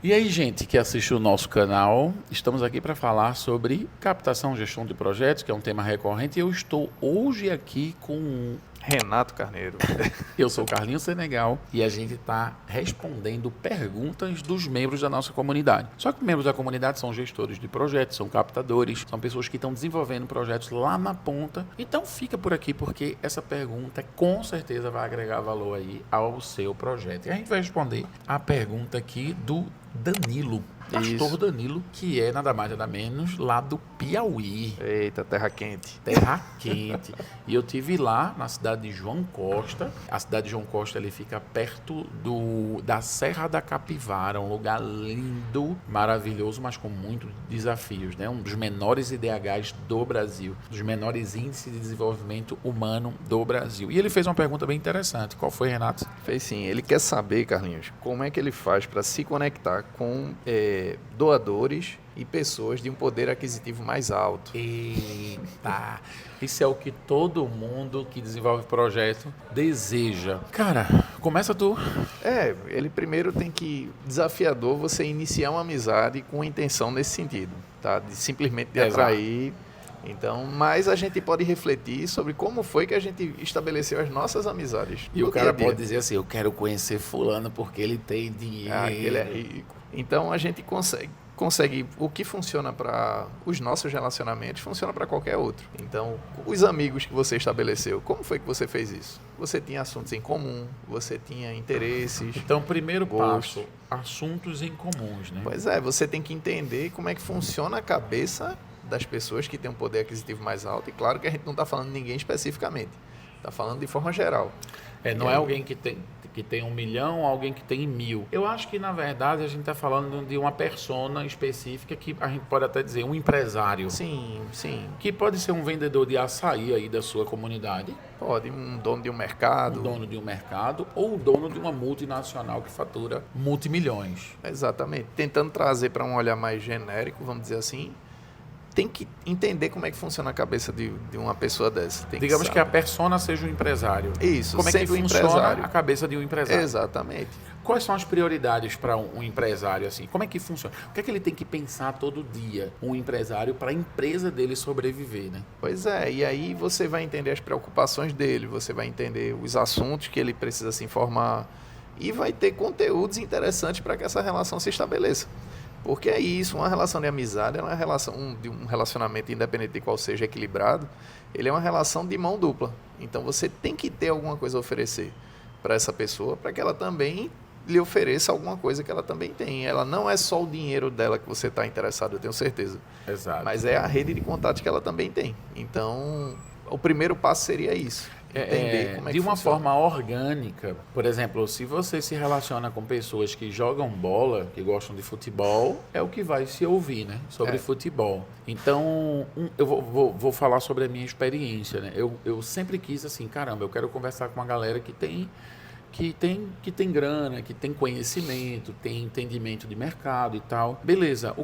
E aí, gente que assiste o nosso canal, estamos aqui para falar sobre captação e gestão de projetos, que é um tema recorrente, e eu estou hoje aqui com... Renato Carneiro. Eu sou o Carlinhos Senegal e a gente está respondendo perguntas dos membros da nossa comunidade. Só que membros da comunidade são gestores de projetos, são captadores, são pessoas que estão desenvolvendo projetos lá na ponta. Então fica por aqui porque essa pergunta com certeza vai agregar valor aí ao seu projeto. E a gente vai responder a pergunta aqui do Danilo. Pastor Danilo, que é nada mais nada menos lá do Piauí. Eita, terra quente. Terra quente. E eu tive lá na cidade de João Costa. A cidade de João Costa ele fica perto da Serra da Capivara, um lugar lindo, maravilhoso, mas com muitos desafios, né? Um dos menores IDHs do Brasil, dos menores índices de desenvolvimento humano do Brasil. E ele fez uma pergunta bem interessante. Qual foi, Renato? Fez sim. Ele quer saber, Carlinhos, como é que ele faz para se conectar com doadores e pessoas de um poder aquisitivo mais alto. Eita, isso é o que todo mundo que desenvolve projeto deseja. Cara, começa tu. Ele primeiro tem que, desafiador, você iniciar uma amizade com intenção nesse sentido, tá? De simplesmente de atrair. Então, mas a gente pode refletir sobre como foi que a gente estabeleceu as nossas amizades. E o cara pode dizer assim, eu quero conhecer fulano porque ele tem dinheiro. Ele é rico. Então, a gente consegue o que funciona para os nossos relacionamentos, funciona para qualquer outro. Então, os amigos que você estabeleceu, como foi que você fez isso? Você tinha assuntos em comum, você tinha interesses. Então, primeiro passo, assuntos em comuns, né? Pois é, você tem que entender como é que funciona a cabeça das pessoas que têm um poder aquisitivo mais alto. E claro que a gente não está falando de ninguém especificamente, está falando de forma geral. Não é alguém que tem 1 milhão, alguém que tem 1.000. Eu acho que, na verdade, a gente está falando de uma persona específica que a gente pode até dizer um empresário. Sim, sim. Que pode ser um vendedor de açaí aí da sua comunidade. Pode, um dono de um mercado. Um dono de um mercado ou o dono de uma multinacional que fatura multimilhões. Exatamente. Tentando trazer para um olhar mais genérico, vamos dizer assim, tem que entender como é que funciona a cabeça de uma pessoa dessa. Digamos que a persona seja um empresário. Isso, como é que funciona a cabeça de um empresário? Exatamente. Quais são as prioridades para um empresário assim? Como é que funciona? O que é que ele tem que pensar todo dia, um empresário, para a empresa dele sobreviver, né? Pois é, e aí você vai entender as preocupações dele, você vai entender os assuntos que ele precisa se informar e vai ter conteúdos interessantes para que essa relação se estabeleça. Porque é isso, uma relação de amizade é uma relação de um relacionamento, independente de qual seja, equilibrado, ele é uma relação de mão dupla. Então você tem que ter alguma coisa a oferecer para essa pessoa, para que ela também lhe ofereça alguma coisa que ela também tem. Ela não é só o dinheiro dela que você está interessado, eu tenho certeza. Exato. Mas é a rede de contatos que ela também tem. Então, o primeiro passo seria isso. Entender como é que de uma funciona. forma orgânica. Por exemplo, se você se relaciona com pessoas que jogam bola, que gostam de futebol, é o que vai se ouvir, né? Sobre futebol. Então, eu vou falar sobre a minha experiência, né? Eu sempre quis assim, caramba, eu quero conversar com uma galera que tem grana, que tem conhecimento, tem entendimento de mercado e tal. Beleza,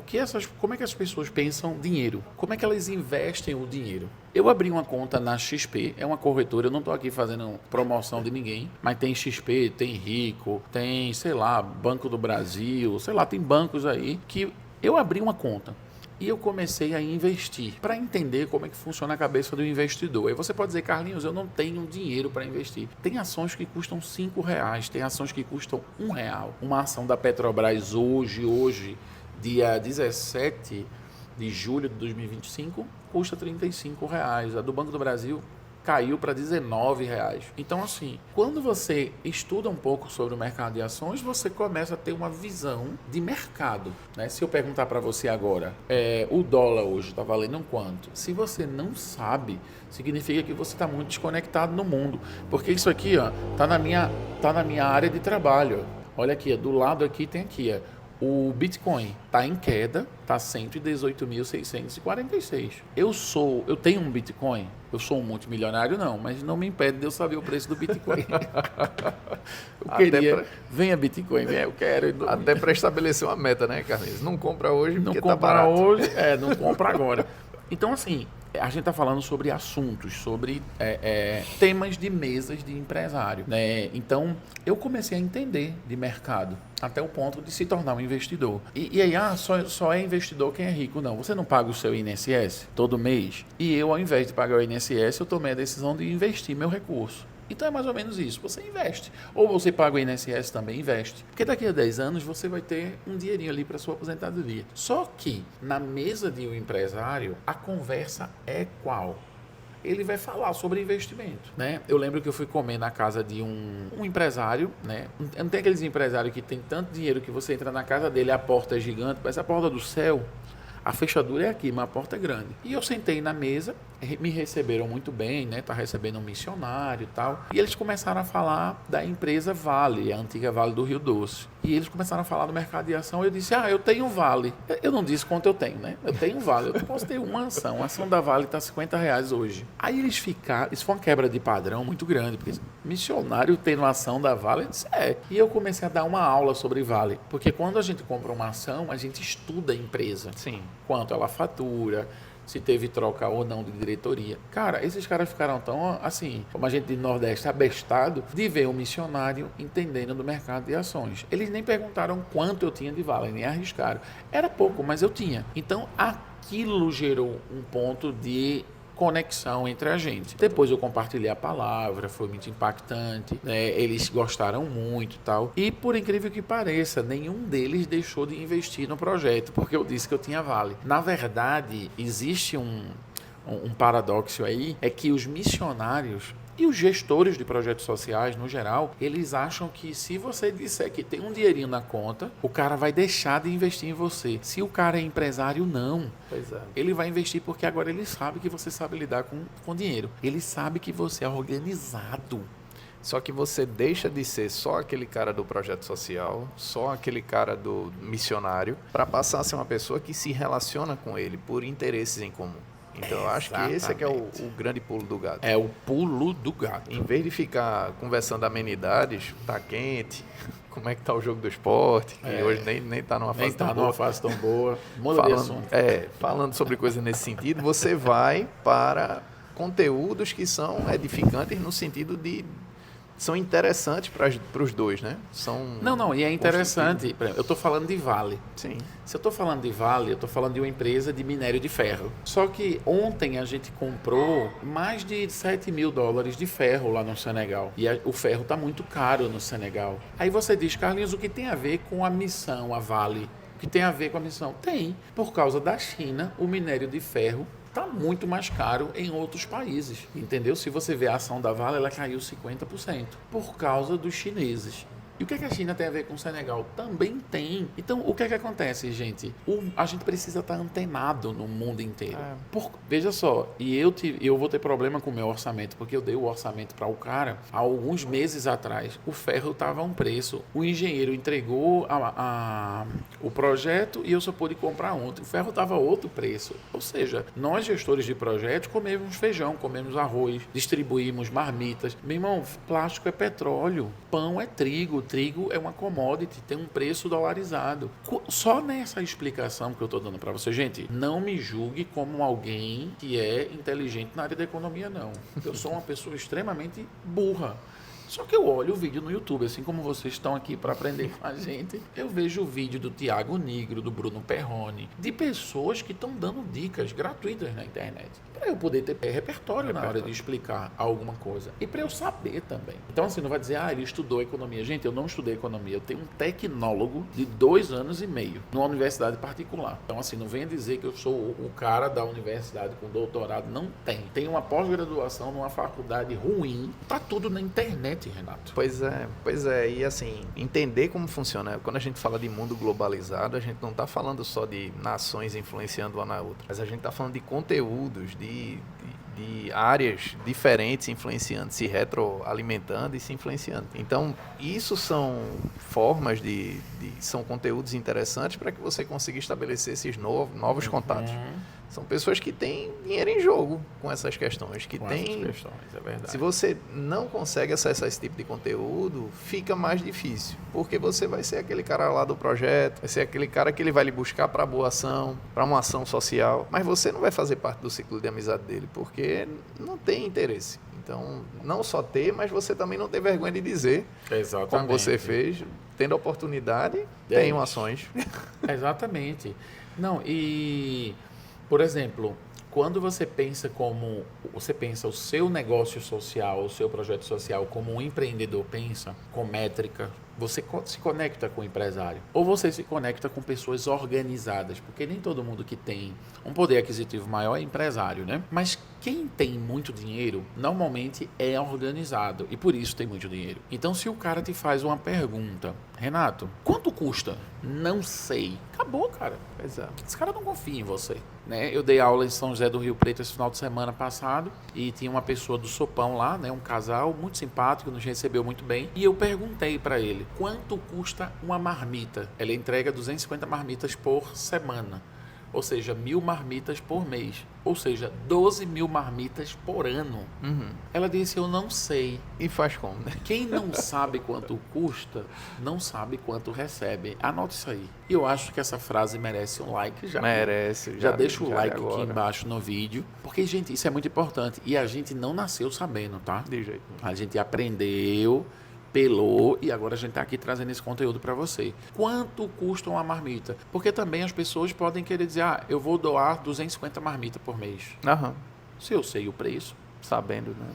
como é que as pessoas pensam dinheiro? Como é que elas investem o dinheiro? Eu abri uma conta na XP, é uma corretora, eu não estou aqui fazendo promoção de ninguém, mas tem XP, tem Rico, tem, sei lá, Banco do Brasil, sei lá, tem bancos aí que eu abri uma conta. E eu comecei a investir para entender como é que funciona a cabeça do investidor. Aí você pode dizer, Carlinhos, eu não tenho dinheiro para investir. Tem ações que custam R$5, tem ações que custam R$1. Uma ação da Petrobras hoje, dia 17 de julho de 2025, custa R$35. A do Banco do Brasil caiu para R$19. Então, assim, quando você estuda um pouco sobre o mercado de ações, você começa a ter uma visão de mercado, né? Se eu perguntar para você agora, o dólar hoje está valendo quanto? Se você não sabe, significa que você está muito desconectado no mundo. Porque isso aqui, ó, tá na minha área de trabalho. Olha aqui, do lado aqui tem aqui, ó. O Bitcoin está em queda, está 118.646. Eu tenho um Bitcoin, eu sou um multimilionário não, mas não me impede de eu saber o preço do Bitcoin. Venha Bitcoin, venha, eu quero. Até para estabelecer uma meta, né, Carlinhos? Não compra hoje porque não compra tá barato. hoje, não compra agora. Então, assim, a gente está falando sobre assuntos, sobre temas de mesas de empresário, né? Então, eu comecei a entender de mercado até o ponto de se tornar um investidor. E aí, só é investidor quem é rico. Não, você não paga o seu INSS todo mês? E eu, ao invés de pagar o INSS, eu tomei a decisão de investir meu recurso. Então é mais ou menos isso, você investe. Ou você paga o INSS também, investe. Porque daqui a 10 anos você vai ter um dinheirinho ali para sua aposentadoria. Só que na mesa de um empresário, a conversa é qual? Ele vai falar sobre investimento, né? Eu lembro que eu fui comer na casa de um empresário, né? Não tem aqueles empresários que tem tanto dinheiro que você entra na casa dele, a porta é gigante, parece a porta do céu. A fechadura é aqui, mas a porta é grande. E eu sentei na mesa, me receberam muito bem, né? Tá recebendo um missionário e tal. E eles começaram a falar da empresa Vale, a antiga Vale do Rio Doce. E eles começaram a falar do mercado de ação. Eu disse, eu tenho Vale. Eu não disse quanto eu tenho, né? Eu tenho Vale. Eu posso ter uma ação. A ação da Vale tá R$50 hoje. Aí eles ficaram... Isso foi uma quebra de padrão muito grande. Porque missionário tendo uma ação da Vale, eu disse, E eu comecei a dar uma aula sobre Vale. Porque quando a gente compra uma ação, a gente estuda a empresa. Sim. Quanto ela fatura, se teve troca ou não de diretoria. Cara, esses caras ficaram tão, assim, como a gente de Nordeste, abestado de ver um missionário entendendo do mercado de ações. Eles nem perguntaram quanto eu tinha de Vale, nem arriscaram. Era pouco, mas eu tinha. Então, aquilo gerou um ponto de conexão entre a gente. Depois eu compartilhei a palavra, foi muito impactante, né? Eles gostaram muito e tal. E por incrível que pareça, nenhum deles deixou de investir no projeto, porque eu disse que eu tinha Vale. Na verdade, existe um paradoxo aí, é que os missionários e os gestores de projetos sociais, no geral, eles acham que se você disser que tem um dinheirinho na conta, o cara vai deixar de investir em você. Se o cara é empresário, não. Pois é. Ele vai investir porque agora ele sabe que você sabe lidar com dinheiro. Ele sabe que você é organizado. Só que você deixa de ser só aquele cara do projeto social, só aquele cara do missionário, para passar a ser uma pessoa que se relaciona com ele por interesses em comum. Então, eu acho que esse é que é o grande pulo do gato. É o pulo do gato. Em vez de ficar conversando amenidades, tá quente, como é que tá o jogo do esporte, que hoje nem tá numa fase tão boa. Numa fase tão boa. Muda de assunto. Falando sobre coisas nesse sentido, você vai para conteúdos que são edificantes no sentido de... São interessantes para os dois, né? Não, e é interessante. Eu estou falando de Vale. Sim. Se eu estou falando de Vale, eu estou falando de uma empresa de minério de ferro. Só que ontem a gente comprou mais de $7 mil de ferro lá no Senegal. E o ferro está muito caro no Senegal. Aí você diz, Carlinhos, o que tem a ver com a missão, a Vale? O que tem a ver com a missão? Tem. Por causa da China, o minério de ferro está muito mais caro em outros países, entendeu? Se você vê a ação da Vale, ela caiu 50% por causa dos chineses. E o que a China tem a ver com o Senegal? Também tem. Então, o que acontece, gente? A gente precisa estar antenado no mundo inteiro. Veja só, eu vou ter problema com o meu orçamento, porque eu dei o orçamento para o cara há alguns meses atrás. O ferro estava a um preço. O engenheiro entregou o projeto e eu só pude comprar ontem. O ferro estava a outro preço. Ou seja, nós gestores de projetos comemos feijão, comemos arroz, distribuímos marmitas. Meu irmão, plástico é petróleo, pão é trigo é uma commodity, tem um preço dolarizado. Só nessa explicação que eu estou dando para você, gente, não me julgue como alguém que é inteligente na área da economia, não. Eu sou uma pessoa extremamente burra. Só que eu olho o vídeo no YouTube, assim como vocês estão aqui para aprender com a gente. Eu vejo o vídeo do Tiago Nigro, do Bruno Perrone, de pessoas que estão dando dicas gratuitas na internet. Para eu poder ter repertório na hora de explicar alguma coisa. E para eu saber também. Então, assim, não vai dizer, ele estudou economia. Gente, eu não estudei economia. Eu tenho um tecnólogo de 2 anos e meio, numa universidade particular. Então, assim, não venha dizer que eu sou o cara da universidade com doutorado. Não tem. Tem uma pós-graduação numa faculdade ruim. Tá tudo na internet, Renato. Pois é. E assim, entender como funciona. Quando a gente fala de mundo globalizado, a gente não está falando só de nações influenciando uma na outra, mas a gente está falando de conteúdos, de áreas diferentes influenciando, se retroalimentando e se influenciando. Então, isso são formas são conteúdos interessantes para que você consiga estabelecer esses novos contatos. São pessoas que têm dinheiro em jogo com essas questões. Com essas questões, é verdade. Se você não consegue acessar esse tipo de conteúdo, fica mais difícil. Porque você vai ser aquele cara lá do projeto, vai ser aquele cara que ele vai lhe buscar para boa ação, para uma ação social. Mas você não vai fazer parte do ciclo de amizade dele, porque não tem interesse. Então, não só ter, mas você também não ter vergonha de dizer, Exatamente. como você fez, tendo oportunidade, tenham ações. Exatamente. Não, e, por exemplo, quando você pensa o seu negócio social, o seu projeto social como um empreendedor pensa, com métrica, você se conecta com o empresário. Ou você se conecta com pessoas organizadas, porque nem todo mundo que tem um poder aquisitivo maior é empresário, né? Mas quem tem muito dinheiro, normalmente é organizado e por isso tem muito dinheiro. Então, se o cara te faz uma pergunta, Renato, quanto custa? Não sei. Acabou, cara. Pois é. Esse cara não confia em você. Né? Eu dei aula em São José do Rio Preto esse final de semana passado e tinha uma pessoa do Sopão lá, né? Um casal muito simpático, nos recebeu muito bem. E eu perguntei para ele, quanto custa uma marmita? Ela entrega 250 marmitas por semana. Ou seja, 1.000 marmitas por mês. Ou seja, 12.000 marmitas por ano. Uhum. Ela disse, eu não sei. E faz como, né? Quem não sabe quanto custa, não sabe quanto recebe. Anote isso aí. E eu acho que essa frase merece um like já. Merece. Já deixa o like agora. aqui embaixo no vídeo. Porque, gente, isso é muito importante. E a gente não nasceu sabendo, tá? De jeito nenhum. A gente aprendeu, pelou e agora a gente está aqui trazendo esse conteúdo para você. Quanto custa uma marmita? Porque também as pessoas podem querer dizer, eu vou doar 250 marmitas por mês. Aham. Se eu sei o preço. Sabendo, né?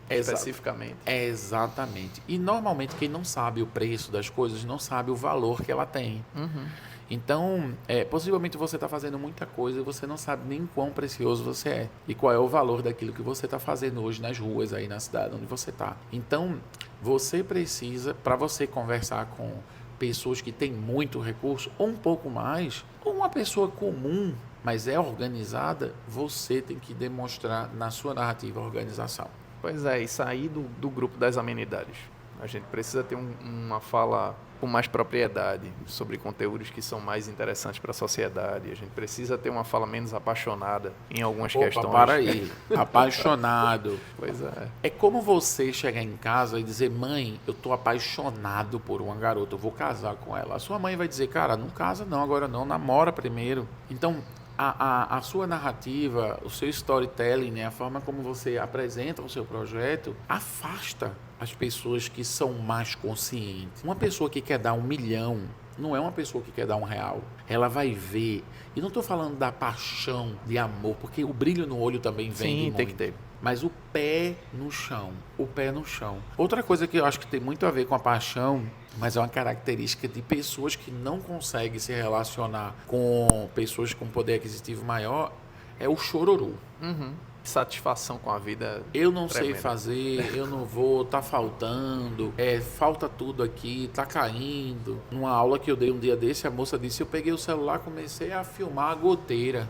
Especificamente. Exatamente. E normalmente quem não sabe o preço das coisas não sabe o valor que ela tem. Uhum. Então, possivelmente você está fazendo muita coisa e você não sabe nem quão precioso você é. E qual é o valor daquilo que você está fazendo hoje nas ruas aí na cidade onde você está. Então, você precisa, para você conversar com pessoas que têm muito recurso, ou um pouco mais, ou uma pessoa comum, mas é organizada, você tem que demonstrar na sua narrativa a organização. Pois é, e sair do grupo das amenidades. A gente precisa ter uma fala com mais propriedade sobre conteúdos que são mais interessantes para a sociedade. A gente precisa ter uma fala menos apaixonada em algumas questões. Para aí, apaixonado. Pois é. É como você chegar em casa e dizer, mãe, eu tô apaixonado por uma garota, eu vou casar com ela. A sua mãe vai dizer, cara, não casa não, agora não, namora primeiro. Então, a sua narrativa, o seu storytelling, né, a forma como você apresenta o seu projeto, afasta as pessoas que são mais conscientes. Uma pessoa que quer dar 1 milhão não é uma pessoa que quer dar R$1. Ela vai ver. E não estou falando da paixão, de amor, porque o brilho no olho também vem. Sim, tem que ter. Mas o pé no chão. O pé no chão. Outra coisa que eu acho que tem muito a ver com a paixão, mas é uma característica de pessoas que não conseguem se relacionar com pessoas com poder aquisitivo maior, é o chororô. Uhum. Satisfação com a vida. Eu não tremenda. sei fazer, eu não vou, tá faltando, falta tudo aqui, tá caindo. Numa aula que eu dei um dia desse, a moça disse, eu peguei o celular, comecei a filmar a goteira.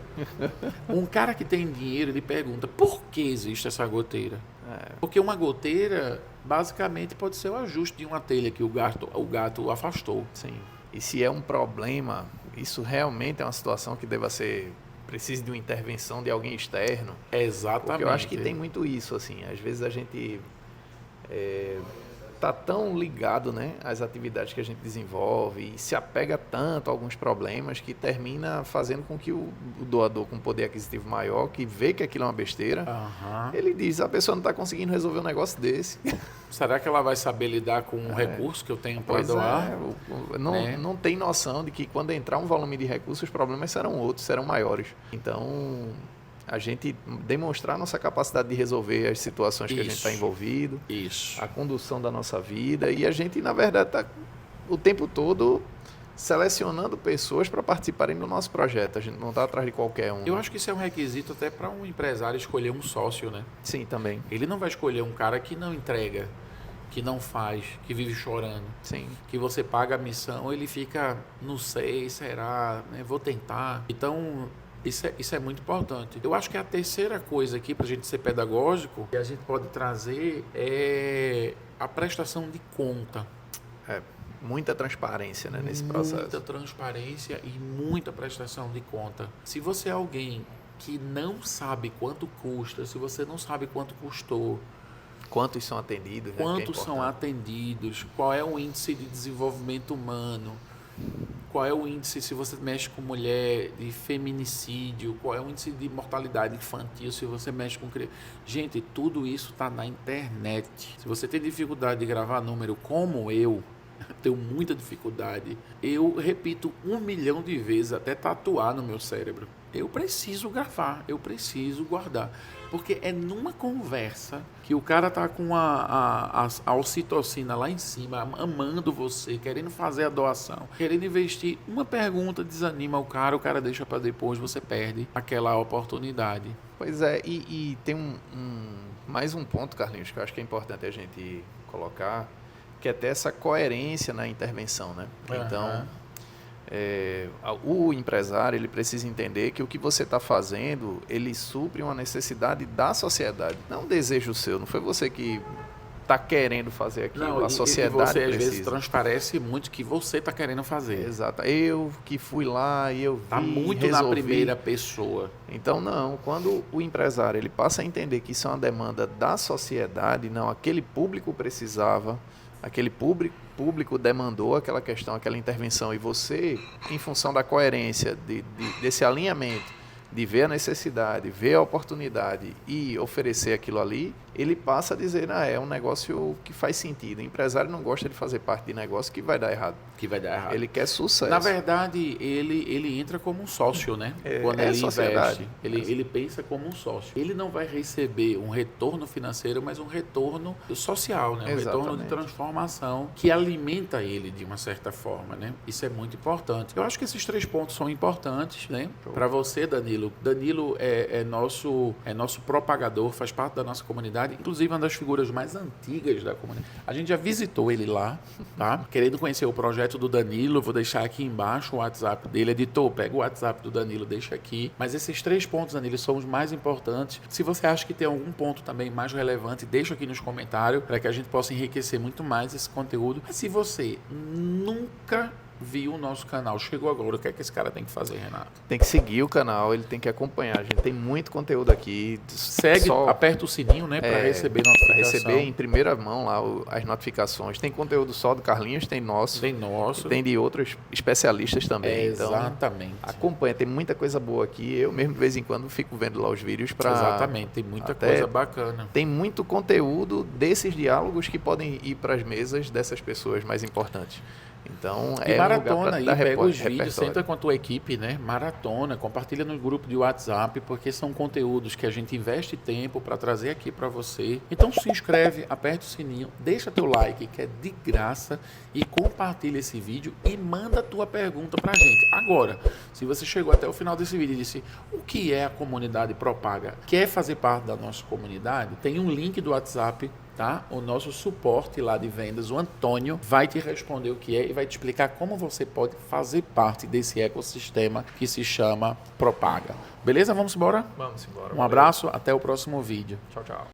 Um cara que tem dinheiro, ele pergunta, por que existe essa goteira? Porque uma goteira, basicamente, pode ser o ajuste de uma telha que o gato afastou. Sim. E se é um problema, isso realmente é uma situação que deva ser... precisa de uma intervenção de alguém externo. Exatamente. Porque eu acho que tem muito isso, assim. Às vezes a gente tá tão ligado, né, às atividades que a gente desenvolve e se apega tanto a alguns problemas que termina fazendo com que o doador com poder aquisitivo maior, que vê que aquilo é uma besteira, ele diz, a pessoa não está conseguindo resolver um negócio desse. Será que ela vai saber lidar com o recurso que eu tenho para doar? Não tem noção de que quando entrar um volume de recursos, os problemas serão outros, serão maiores. Então, a gente demonstrar nossa capacidade de resolver as situações que a gente está envolvido, a condução da nossa vida, e a gente, na verdade, está o tempo todo selecionando pessoas para participarem do nosso projeto. A gente não está atrás de qualquer um. Eu acho que isso é um requisito até para um empresário escolher um sócio, né? Sim, também. Ele não vai escolher um cara que não entrega, que não faz, que vive chorando. Sim. Que você paga a missão, ele fica, não sei, será, né? Vou tentar. Então, isso é muito importante. Eu acho que a terceira coisa aqui, para a gente ser pedagógico, que a gente pode trazer é a prestação de conta. Muita transparência, né, nesse processo. Muita transparência e muita prestação de conta. Se você é alguém que não sabe quanto custa, se você não sabe quanto custou, Quantos são atendidos? Né, quantos são atendidos, qual é o índice de desenvolvimento humano, qual é o índice, se você mexe com mulher, de feminicídio, qual é o índice de mortalidade infantil, se você mexe com criança. Gente, tudo isso está na internet. Se você tem dificuldade de gravar número como eu tenho muita dificuldade, eu repito 1 milhão de vezes até tatuar no meu cérebro. Eu preciso gravar, eu preciso guardar. Porque é numa conversa que o cara tá com a ocitocina lá em cima, amando você, querendo fazer a doação, querendo investir. Uma pergunta desanima o cara deixa para depois, você perde aquela oportunidade. Pois é, e tem mais um ponto, Carlinhos, que eu acho que é importante a gente colocar, que é ter essa coerência na intervenção, né? Então, o empresário ele precisa entender que o que você está fazendo, ele supre uma necessidade da sociedade, não um desejo seu, não foi você que está querendo fazer aquilo, não, a sociedade você precisa. Às vezes transparece muito que você está querendo fazer. Exato, eu que fui lá e eu vi, está muito resolvi. Na primeira pessoa. Então não, quando o empresário ele passa a entender que isso é uma demanda da sociedade, não, aquele público precisava, aquele público demandou aquela questão, aquela intervenção, e você, em função da coerência desse alinhamento, de ver a necessidade, ver a oportunidade e oferecer aquilo ali, ele passa a dizer, é um negócio que faz sentido. O empresário não gosta de fazer parte de negócio que vai dar errado. Ele quer sucesso. Na verdade, ele entra como um sócio, né? Quando ele investe, ele pensa como um sócio. Ele não vai receber um retorno financeiro, mas um retorno social, né? Um retorno de transformação que alimenta ele de uma certa forma, né? Isso é muito importante. Eu acho que esses 3 pontos são importantes, né? Para você, Danilo. Danilo é nosso propagador, faz parte da nossa comunidade, inclusive uma das figuras mais antigas da comunidade. A gente já visitou ele lá, tá? Querendo conhecer o projeto do Danilo, vou deixar aqui embaixo o WhatsApp dele. Editor, pega o WhatsApp do Danilo, deixa aqui. Mas esses 3 pontos, Danilo, são os mais importantes. Se você acha que tem algum ponto também mais relevante, deixa aqui nos comentários para que a gente possa enriquecer muito mais esse conteúdo. Mas se você nunca viu o nosso canal, chegou agora, o que é que esse cara tem que fazer, Renato? Tem que seguir o canal, ele tem que acompanhar, a gente tem muito conteúdo aqui. Segue, aperta o sininho, né, para receber notificação. Para receber em primeira mão lá as notificações. Tem conteúdo só do Carlinhos, tem nosso. Tem de outros especialistas também. Exatamente. Então, acompanha, tem muita coisa boa aqui. Eu mesmo, de vez em quando, fico vendo lá os vídeos para... Exatamente, tem muita coisa bacana. Tem muito conteúdo desses diálogos que podem ir para as mesas dessas pessoas mais importantes. Então, e maratona aí, pega os vídeos, senta com a tua equipe, né? Maratona, compartilha no grupo de WhatsApp, porque são conteúdos que a gente investe tempo para trazer aqui para você. Então se inscreve, aperta o sininho, deixa teu like, que é de graça, e compartilha esse vídeo e manda a tua pergunta pra gente. Agora, se você chegou até o final desse vídeo e disse, o que é a comunidade Propaga? Quer fazer parte da nossa comunidade? Tem um link do WhatsApp, tá? O nosso suporte lá de vendas, o Antônio, vai te responder o que é e vai te explicar como você pode fazer parte desse ecossistema que se chama Propaga. Beleza? Vamos embora? Vamos embora. Um abraço, até o próximo vídeo. Tchau, tchau.